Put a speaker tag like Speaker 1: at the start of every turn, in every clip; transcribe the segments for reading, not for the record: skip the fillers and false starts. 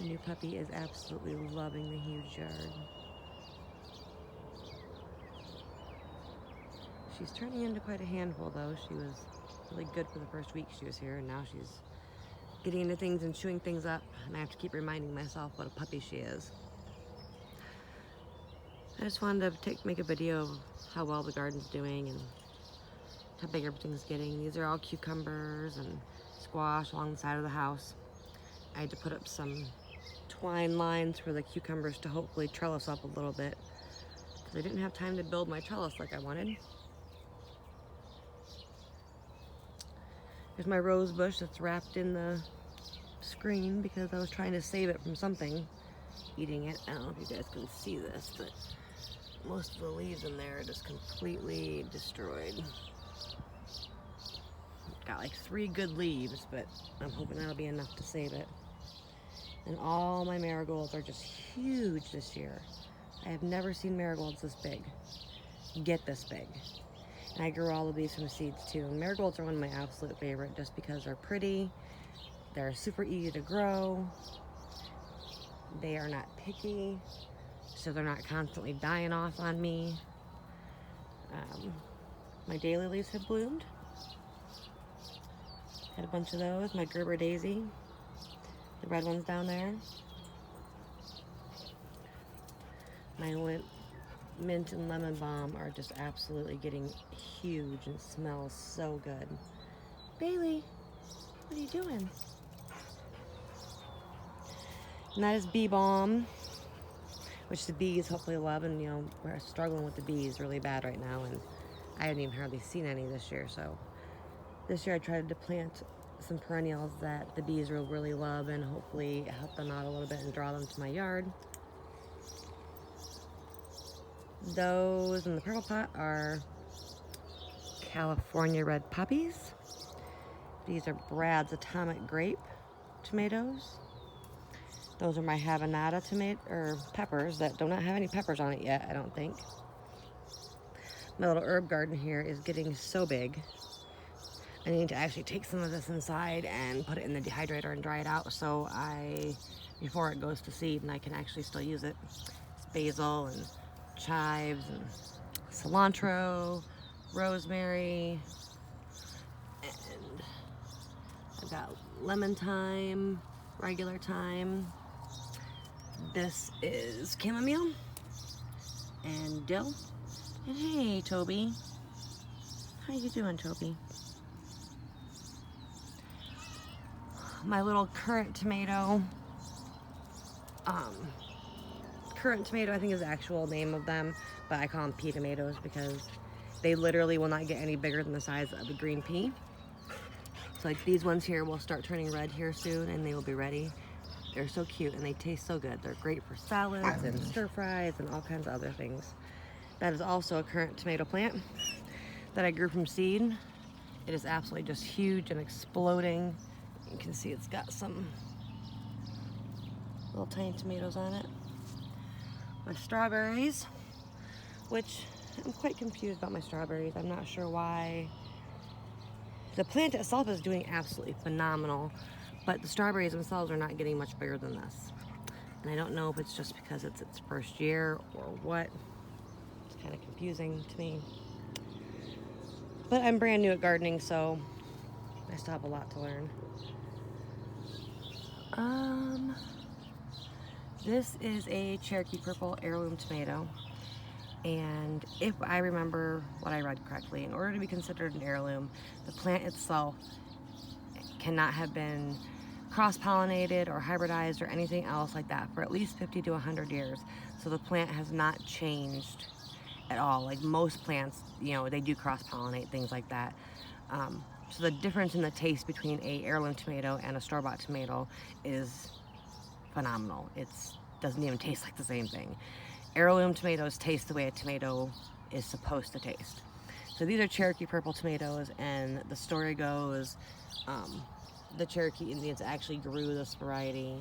Speaker 1: The new puppy is absolutely loving the huge yard. She's turning into quite a handful though. She was really good for the first week she was here, and now she's getting into things and chewing things up, and I have to keep reminding myself what a puppy she is. I just wanted to make a video of how well the garden's doing and how big everything's getting. These are all cucumbers and squash along the side of the house. I had to put up some twine lines for the cucumbers to hopefully trellis up a little bit, because I didn't have time to build my trellis like I wanted. There's my rose bush that's wrapped in the screen because I was trying to save it from something eating it. I don't know if you guys can see this, but most of the leaves in there are just completely destroyed. Got like 3 good leaves, but I'm hoping that'll be enough to save it. And all my marigolds are just huge this year. I have never seen marigolds this big, get this big. And I grew all of these from seeds too. And marigolds are one of my absolute favorite just because they're pretty, they're super easy to grow, they are not picky, so they're not constantly dying off on me. My daylilies have bloomed. Had a bunch of those. My Gerber daisy, the red ones down there. My mint and lemon balm are just absolutely getting huge and smells so good. Bailey, what are you doing? And that is bee balm, which the bees hopefully love, and you know, we're struggling with the bees really bad right now, and I haven't even hardly seen any this year. So this year I tried to plant some perennials that the bees will really love and hopefully help them out a little bit and draw them to my yard. Those in the purple pot are California red poppies. These are Brad's Atomic Grape tomatoes. Those are my Habanada peppers that do not have any peppers on it yet, I don't think. My little herb garden here is getting so big. I need to actually take some of this inside and put it in the dehydrator and dry it out before it goes to seed, and I can actually still use it. It's basil and chives and cilantro, rosemary, and I've got lemon thyme, regular thyme. This is chamomile and dill. And hey, Toby. How you doing, Toby? My little currant tomato. Currant tomato, I think is the actual name of them, but I call them pea tomatoes because they literally will not get any bigger than the size of a green pea. So like these ones here will start turning red here soon, and they will be ready. They're so cute and they taste so good. They're great for salads and stir fries and all kinds of other things. That is also a currant tomato plant that I grew from seed. It is absolutely just huge and exploding. You can see it's got some little tiny tomatoes on it. My strawberries, which I'm quite confused about my strawberries. I'm not sure why. The plant itself is doing absolutely phenomenal, but the strawberries themselves are not getting much bigger than this. And I don't know if it's just because it's its first year or what. It's kind of confusing to me. But I'm brand new at gardening, so I still have a lot to learn. This is a Cherokee Purple heirloom tomato. And if I remember what I read correctly, in order to be considered an heirloom, the plant itself cannot have been cross-pollinated or hybridized or anything else like that for at least 50 to 100 years. So the plant has not changed at all. Like most plants, you know, they do cross-pollinate, things like that. So the difference in the taste between a heirloom tomato and a store-bought tomato is phenomenal. It doesn't even taste like the same thing. Heirloom tomatoes taste the way a tomato is supposed to taste. So these are Cherokee Purple tomatoes, and the story goes the Cherokee Indians actually grew this variety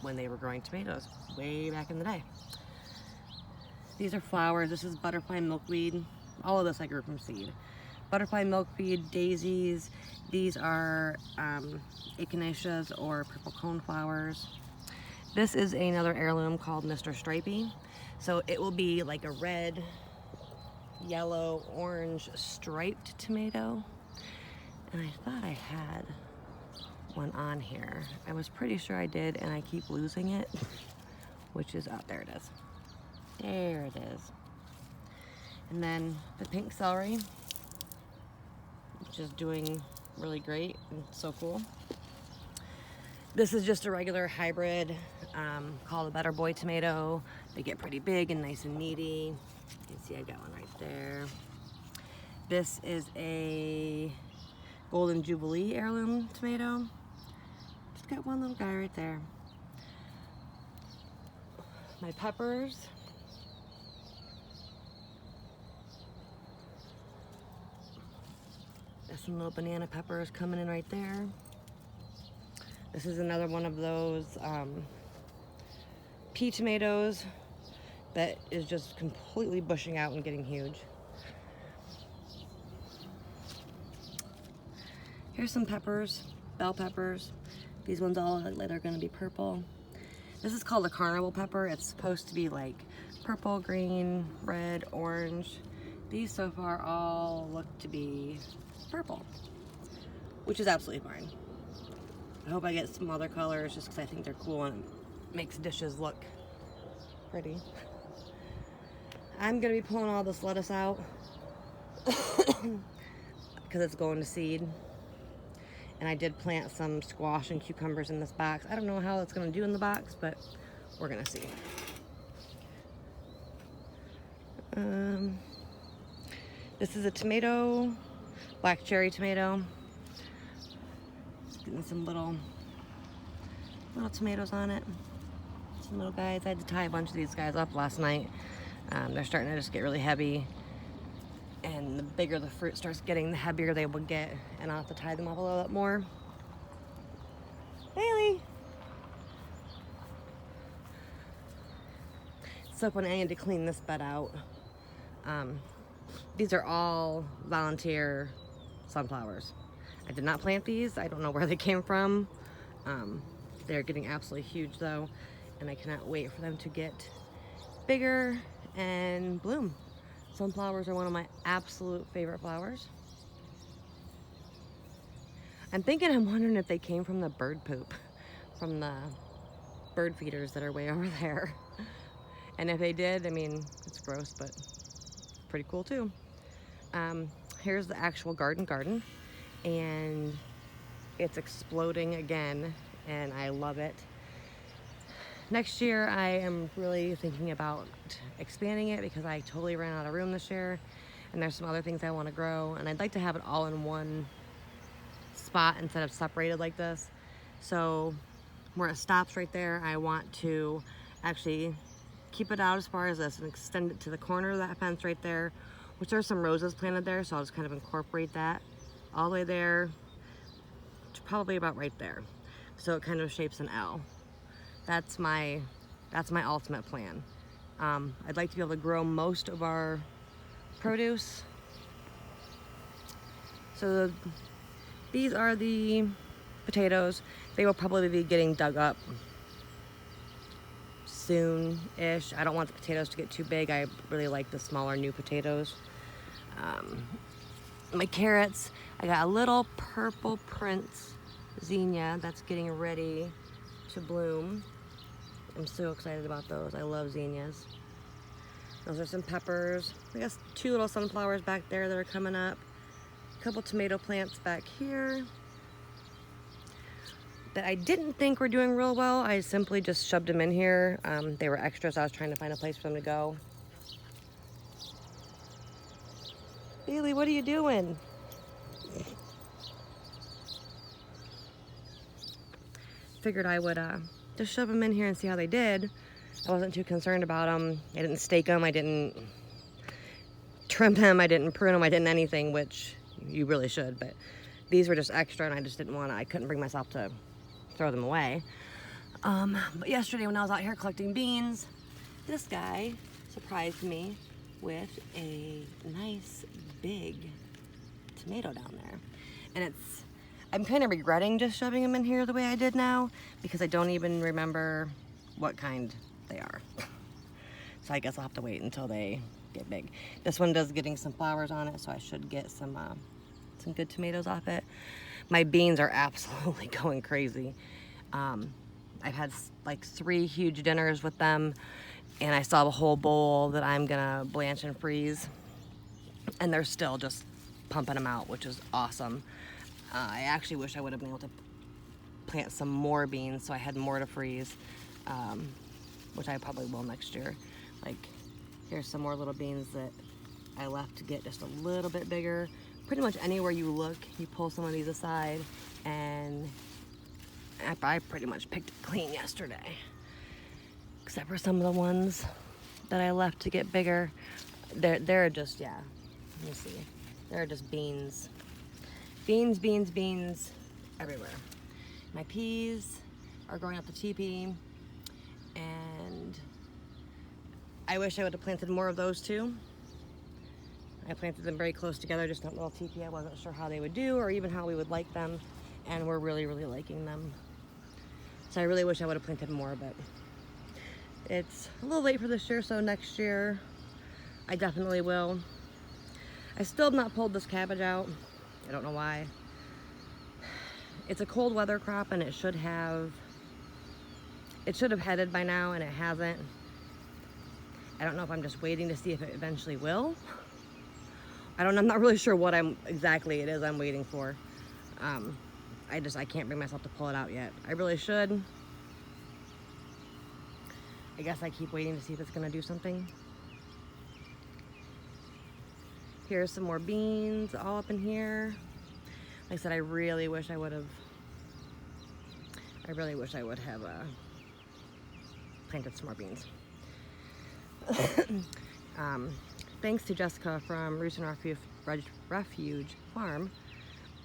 Speaker 1: when they were growing tomatoes way back in the day. These are flowers. This is butterfly milkweed. All of this I grew from seed. butterfly milkweed, daisies. These are echinaceas or purple coneflowers. This is another heirloom called Mr. Stripey. So it will be like a red, yellow, orange striped tomato. And I thought I had one on here. I was pretty sure I did, and I keep losing it, which is, oh, there it is. There it is. And then the pink celery, which is doing really great and so cool. This is just a regular hybrid called a Better Boy tomato. They get pretty big and nice and meaty. You can see I got one right there. This is a Golden Jubilee heirloom tomato. Just got one little guy right there. My peppers. Got some little banana peppers coming in right there. This is another one of those pea tomatoes that is just completely bushing out and getting huge. Here's some peppers, bell peppers. These ones all look like they're gonna be purple. This is called a carnival pepper. It's supposed to be like purple, green, red, orange. These so far all look to be purple, which is absolutely fine. I hope I get some other colors just because I think they're cool and it makes dishes look pretty. I'm gonna be pulling all this lettuce out because it's going to seed. And I did plant some squash and cucumbers in this box. I don't know how it's gonna do in the box, but we're gonna see. This is a tomato, black cherry tomato. Getting some little tomatoes on it. Some little guys. I had to tie a bunch of these guys up last night. They're starting to just get really heavy. And the bigger the fruit starts getting, the heavier they will get. And I'll have to tie them up a little bit more. Bailey! So when I need to clean this bed out. These are all volunteer sunflowers. I did not plant these. I don't know where they came from. They're getting absolutely huge though, and I cannot wait for them to get bigger and bloom. Sunflowers are one of my absolute favorite flowers. I'm wondering if they came from the bird poop, from the bird feeders that are way over there. And if they did, I mean, it's gross, but pretty cool too. Here's the actual garden. And it's exploding again, and I love it. Next year I am really thinking about expanding it because I totally ran out of room this year, and there's some other things I want to grow, and I'd like to have it all in one spot instead of separated like this. So where it stops right there, I want to actually keep it out as far as this and extend it to the corner of that fence right there, which there's some roses planted there, so I'll just kind of incorporate that all the way there to probably about right there, so it kind of shapes an L. That's my ultimate plan. I'd like to be able to grow most of our produce. So these are the potatoes. They will probably be getting dug up soon-ish. I don't want the potatoes to get too big. I really like the smaller new potatoes. My carrots, I got a little purple Prince zinnia that's getting ready to bloom. I'm so excited about those. I love zinnias. Those are some peppers. I guess 2 little sunflowers back there that are coming up. A couple tomato plants back here that I didn't think were doing real well. I simply just shoved them in here. They were extras. I was trying to find a place for them to go. Bailey, what are you doing? Figured I would just shove them in here and see how they did. I wasn't too concerned about them. I didn't stake them. I didn't trim them. I didn't prune them. I didn't anything, which you really should. But these were just extra, and I just didn't want to. I couldn't bring myself to throw them away. But yesterday when I was out here collecting beans, this guy surprised me with a nice big tomato down there. And I'm kind of regretting just shoving them in here the way I did now, because I don't even remember what kind they are. So I guess I'll have to wait until they get big. This one does getting some flowers on it, so I should get some good tomatoes off it. My beans are absolutely going crazy. I've had like 3 huge dinners with them, and I still have a whole bowl that I'm gonna blanch and freeze, and they're still just pumping them out, which is awesome. I actually wish I would have been able to plant some more beans so I had more to freeze, which I probably will next year. Like, here's some more little beans that I left to get just a little bit bigger. Pretty much anywhere you look, you pull some of these aside, and I pretty much picked it clean yesterday, except for some of the ones that I left to get bigger. They're just, yeah, let me see. They're just beans. Beans, beans, beans everywhere. My peas are growing up the teepee, and I wish I would have planted more of those too. I planted them very close together, just in a little teepee. I wasn't sure how they would do or even how we would like them, and we're really, really liking them. So I really wish I would have planted more, but it's a little late for this year, so next year I definitely will. I still have not pulled this cabbage out. I don't know why. It's a cold weather crop, and it should have headed by now, and it hasn't. I don't know if I'm just waiting to see if it eventually will. I'm not really sure what exactly it is I'm waiting for. I can't bring myself to pull it out yet. I really should. I guess I keep waiting to see if it's gonna do something. Here's some more beans all up in here. Like I said, I really wish I would have planted some more beans. Thanks to Jessica from Roots and Refuge Farm,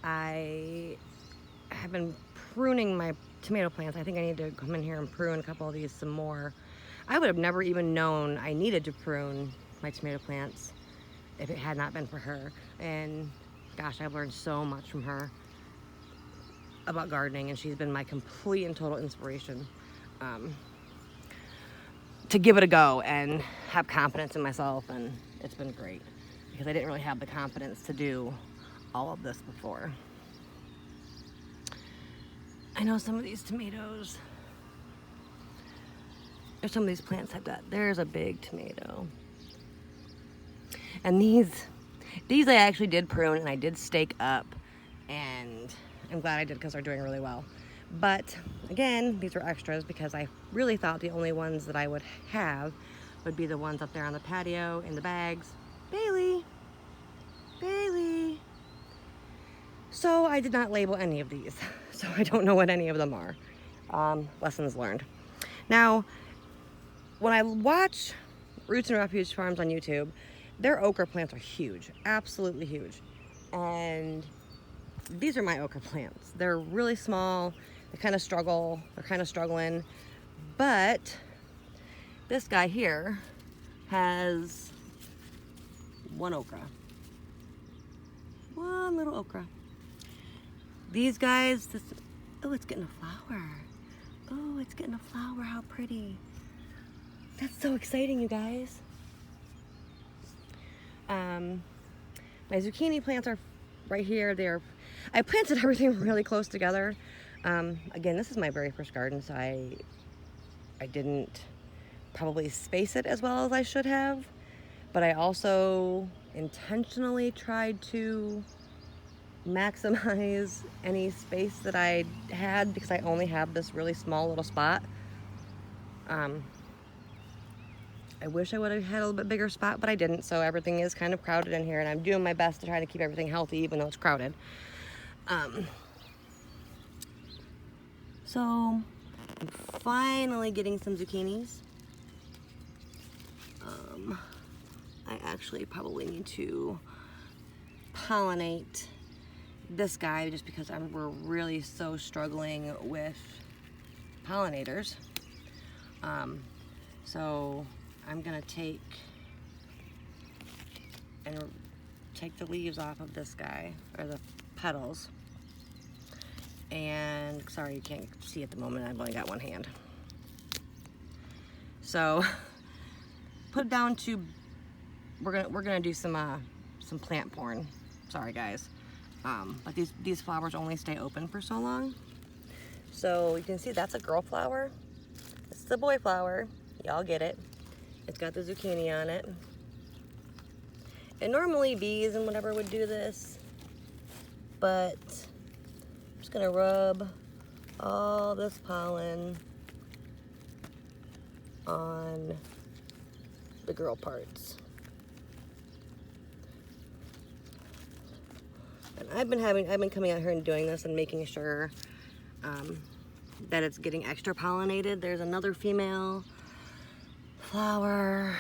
Speaker 1: I have been pruning my tomato plants. I think I need to come in here and prune a couple of these some more. I would have never even known I needed to prune my tomato plants if it had not been for her. And gosh, I've learned so much from her about gardening, and she's been my complete and total inspiration to give it a go and have confidence in myself. And it's been great, because I didn't really have the confidence to do all of this before. I know some of these tomatoes, or some of these plants I've got. There's a big tomato. And these I actually did prune, and I did stake up, and I'm glad I did, because they're doing really well. But again, these were extras, because I really thought the only ones that I would have would be the ones up there on the patio in the bags. Bailey! So I did not label any of these, so I don't know what any of them are. Lessons learned. Now, when I watch Roots and Refuge Farms on YouTube, their okra plants are huge, absolutely huge. And these are my okra plants. They're really small, they're kind of struggling, but this guy here has one okra. One little okra. These guys, oh, it's getting a flower. Oh, it's getting a flower, how pretty. That's so exciting, you guys. My zucchini plants are right here. I planted everything really close together. Again, this is my very first garden, so I didn't probably space it as well as I should have, but I also intentionally tried to maximize any space that I had, because I only have this really small little spot. I wish I would have had a little bit bigger spot, but I didn't, so everything is kind of crowded in here, and I'm doing my best to try to keep everything healthy even though it's crowded. So I'm finally getting some zucchinis. I actually probably need to pollinate this guy, just because we're really so struggling with pollinators. So I'm gonna take take the leaves off of this guy, or the petals. And sorry, you can't see at the moment, I've only got one hand. So put it down to, we're gonna do some plant porn. Sorry guys. But these flowers only stay open for so long. So you can see that's a girl flower. This is a boy flower. Y'all get it. It's got the zucchini on it. And normally bees and whatever would do this, but I'm just gonna rub all this pollen on the girl parts. And I've been coming out here and doing this and making sure that it's getting extra pollinated. There's another female flower.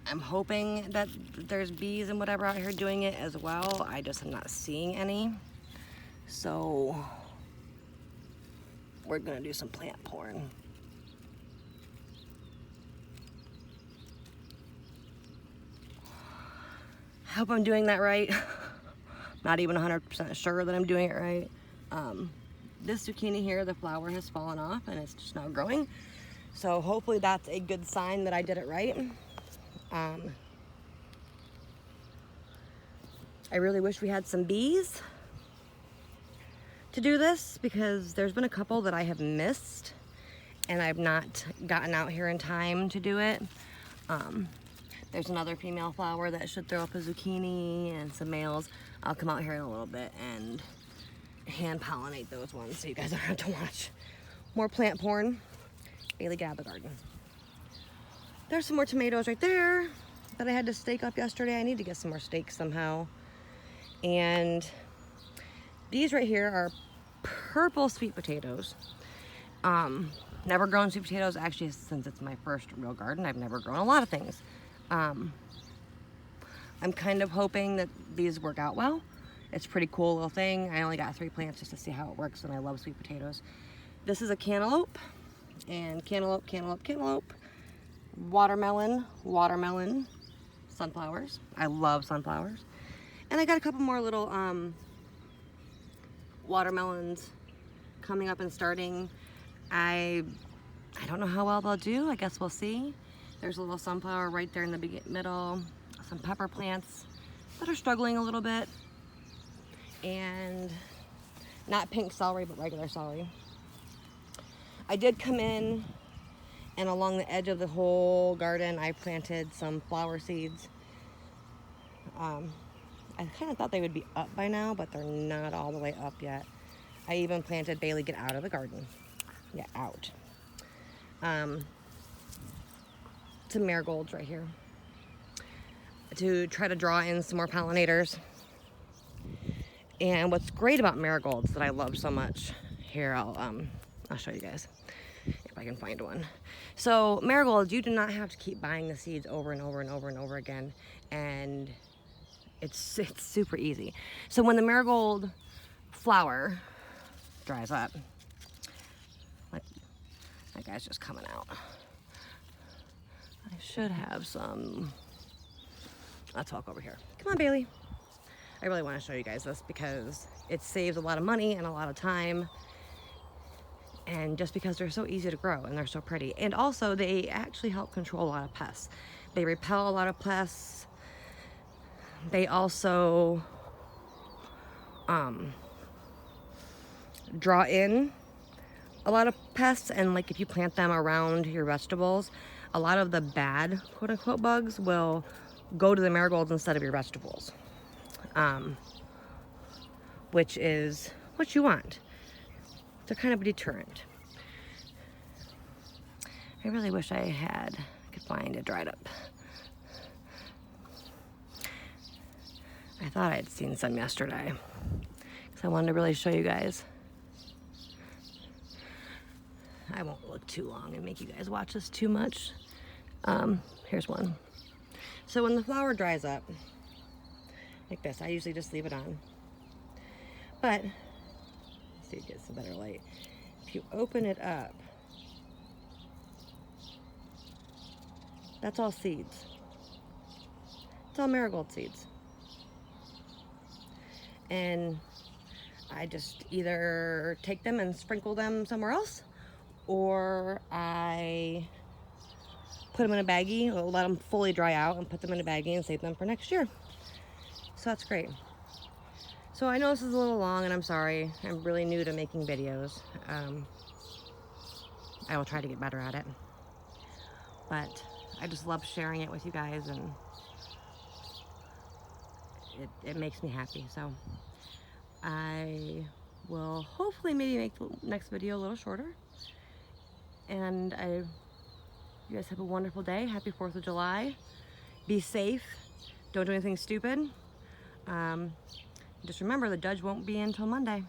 Speaker 1: I'm hoping that there's bees and whatever out here doing it as well. I just am not seeing any. So we're gonna do some plant porn. I hope I'm doing that right. Not even 100% sure that I'm doing it right. This zucchini here, the flower has fallen off and it's just now growing. So hopefully that's a good sign that I did it right. I really wish we had some bees to do this, because there's been a couple that I have missed and I've not gotten out here in time to do it. There's another female flower that should throw up a zucchini, and some males. I'll come out here in a little bit and hand pollinate those ones so you guys don't have to watch more plant porn. Bailey, get out of the garden. There's some more tomatoes right there that I had to stake up yesterday. I need to get some more stakes somehow. And these right here are purple sweet potatoes. Never grown sweet potatoes, actually, since it's my first real garden. I've never grown a lot of things. I'm kind of hoping that these work out well. It's a pretty cool little thing. I only got 3 plants just to see how it works, and I love sweet potatoes. This is a cantaloupe, and cantaloupe, cantaloupe, cantaloupe. Watermelon, watermelon, sunflowers. I love sunflowers. And I got a couple more little watermelons coming up and starting. I don't know how well they'll do. I guess we'll see. There's a little sunflower right there in the middle. Some pepper plants that are struggling a little bit. And not pink celery, but regular celery. I did come in, and along the edge of the whole garden, I planted some flower seeds. I kind of thought they would be up by now, but they're not all the way up yet. I even planted, Bailey, get out of the garden. Get out. Some marigolds right here to try to draw in some more pollinators. And what's great about marigolds that I love so much, here I'll show you guys if I can find one. So marigolds, you do not have to keep buying the seeds over and over and over and over again, and it's super easy. So when the marigold flower dries up, like that guy's just coming out. I should have some. Let's walk over here. Come on, Bailey. I really want to show you guys this because it saves a lot of money and a lot of time. And just because they're so easy to grow and they're so pretty. And also they actually help control a lot of pests. They repel a lot of pests. They also draw in a lot of pests, and like if you plant them around your vegetables, a lot of the bad quote-unquote bugs will go to the marigolds instead of your vegetables, which is what you want. They're kind of a deterrent. I really wish I could find a dried up. I thought I'd seen some yesterday because I wanted to really show you guys. I won't look too long and make you guys watch this too much. Here's one. So when the flower dries up, like this, I usually just leave it on. But, let's see, get some better light. If you open it up, That's all seeds. It's all marigold seeds. And I just either take them and sprinkle them somewhere else, or I put them in a baggie, or let them fully dry out and put them in a baggie and save them for next year. So that's great. So I know this is a little long and I'm sorry. I'm really new to making videos. I will try to get better at it. But I just love sharing it with you guys, and it makes me happy. So I will hopefully maybe make the next video a little shorter. And you guys have a wonderful day. Happy 4th of July. Be safe. Don't do anything stupid. Just remember, the judge won't be in until Monday.